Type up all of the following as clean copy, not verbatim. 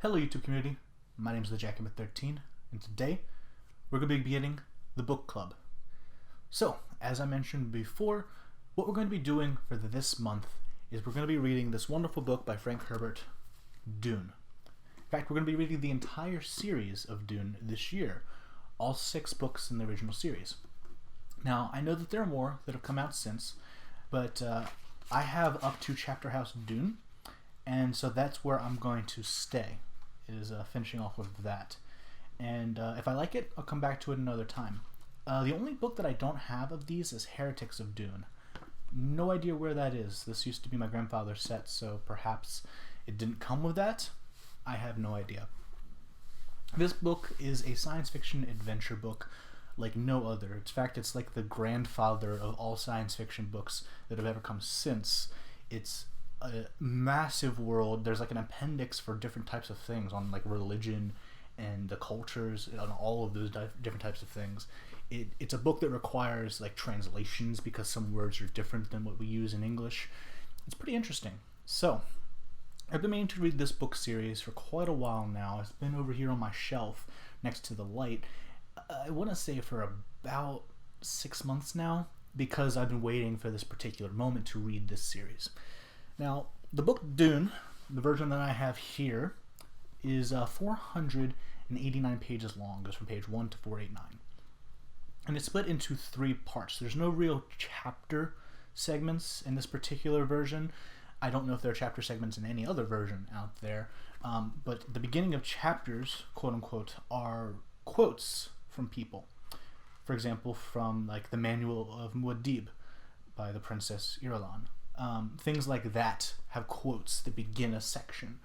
Hello YouTube community, my name is the Jackaman13, and today we're going to be beginning the book club. So, as I mentioned before, what we're going to be doing for this month is we're going to be reading this wonderful book by Frank Herbert, Dune. In fact, we're going to be reading the entire series of Dune this year, all 6 books in the original series. Now, I know that there are more that have come out since, but I have up to Chapter House Dune, and so that's where I'm going to stay, is finishing off with that. And if I like it, I'll come back to it another time. The only book that I don't have of these is Heretics of Dune. No idea where that is. This used to be my grandfather's set, so perhaps it didn't come with that. I have no idea. This book is a science fiction adventure book like no other. In fact, it's like the grandfather of all science fiction books that have ever come since. It's a massive world. There's like an appendix for different types of things on like religion and the cultures and all of those different types of things. It's a book that requires like translations because some words are different than what we use in English. It's pretty interesting. So I've been meaning to read this book series for quite a while now. It's been over here on my shelf next to the light. I want to say for about 6 months now, because I've been waiting for this particular moment to read this series. Now, the book Dune, the version that I have here, is 489 pages long. It goes from page 1 to 489. And it's split into 3 parts. There's no real chapter segments in this particular version. I don't know if there are chapter segments in any other version out there. But the beginning of chapters, quote unquote, are quotes from people. For example, from like the Manual of Muad'Dib by the Princess Irulan. Things like that have quotes that begin a section.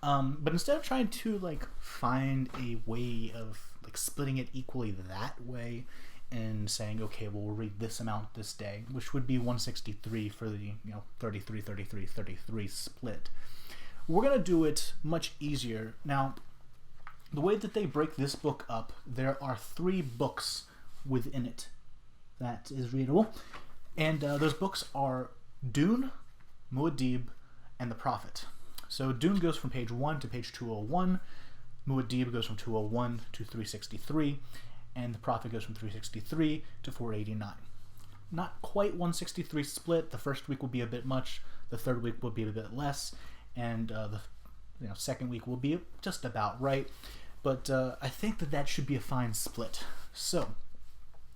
But instead of trying to like find a way of like splitting it equally that way and saying, okay, well, we'll read this amount this day, which would be 163 for the 33, 33, 33 split, we're going to do it much easier. Now, the way that they break this book up, there are 3 books within it that is readable, and those books are Dune, Muad'Dib, and the Prophet. So Dune goes from page 1 to page 201, Muad'Dib goes from 201 to 363, and the Prophet goes from 363 to 489. Not quite 163 split. The first week will be a bit much, the third week will be a bit less, and the second week will be just about right. But I think that should be a fine split. So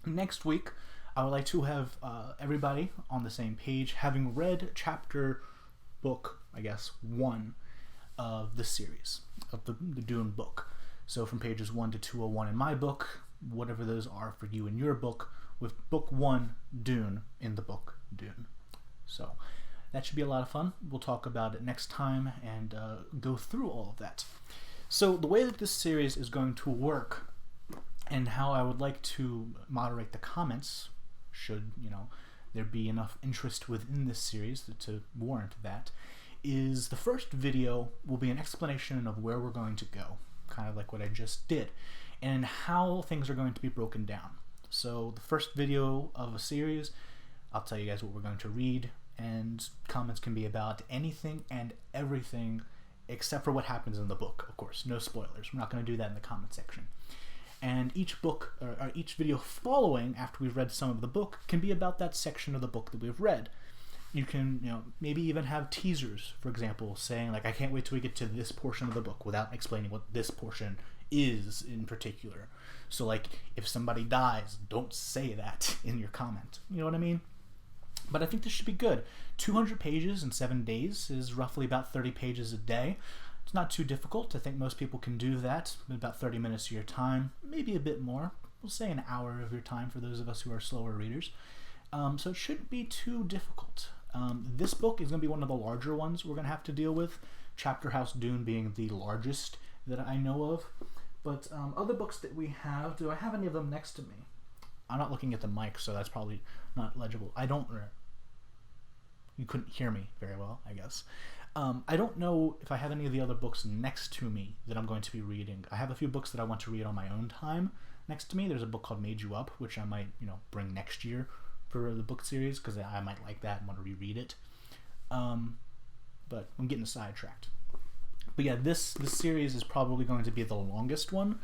next week, I would like to have everybody on the same page, having read chapter book, I guess, 1 of the series, of the Dune book. So from pages 1 to 201 in my book, whatever those are for you in your book, with book 1, Dune, in the book Dune. So that should be a lot of fun. We'll talk about it next time and go through all of that. So the way that this series is going to work and how I would like to moderate the comments, should there be enough interest within this series to warrant that, is the first video will be an explanation of where we're going to go, kind of like what I just did, and how things are going to be broken down. So the first video of a series, I'll tell you guys what we're going to read, and comments can be about anything and everything except for what happens in the book, of course. No spoilers. We're not going to do that in the comment section. And each book, or each video following after we've read some of the book, can be about that section of the book that we've read. You can, maybe even have teasers, for example, saying like, I can't wait till we get to this portion of the book, without explaining what this portion is in particular. So like, if somebody dies, don't say that in your comment. You know what I mean? But I think this should be good. 200 pages in 7 days is roughly about 30 pages a day. It's not too difficult. I think most people can do that in about 30 minutes of your time, maybe a bit more. We'll say an hour of your time for those of us who are slower readers. So it shouldn't be too difficult. This book is going to be one of the larger ones we're going to have to deal with, Chapter House Dune being the largest that I know of. But other books that we have, do I have any of them next to me? I'm not looking at the mic, so that's probably not legible. You couldn't hear me very well, I guess. I don't know if I have any of the other books next to me that I'm going to be reading. I have a few books that I want to read on my own time next to me. There's a book called Made You Up, which I might, bring next year for the book series, because I might like that and want to reread it. But I'm getting sidetracked. But yeah, this series is probably going to be the longest one,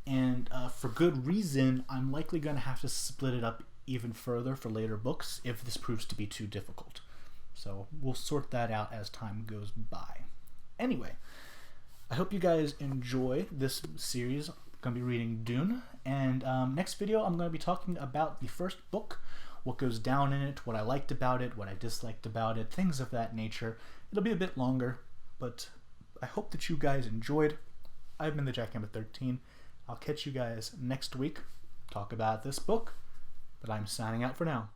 and for good reason. I'm likely going to have to split it up even further for later books if this proves to be too difficult. So we'll sort that out as time goes by. Anyway, I hope you guys enjoy this series. I'm going to be reading Dune, and next video I'm going to be talking about the first book, what goes down in it, what I liked about it, what I disliked about it, things of that nature. It'll be a bit longer, but I hope that you guys enjoyed. I've been the Jackhammer 13. I'll catch you guys next week, talk about this book, but I'm signing out for now.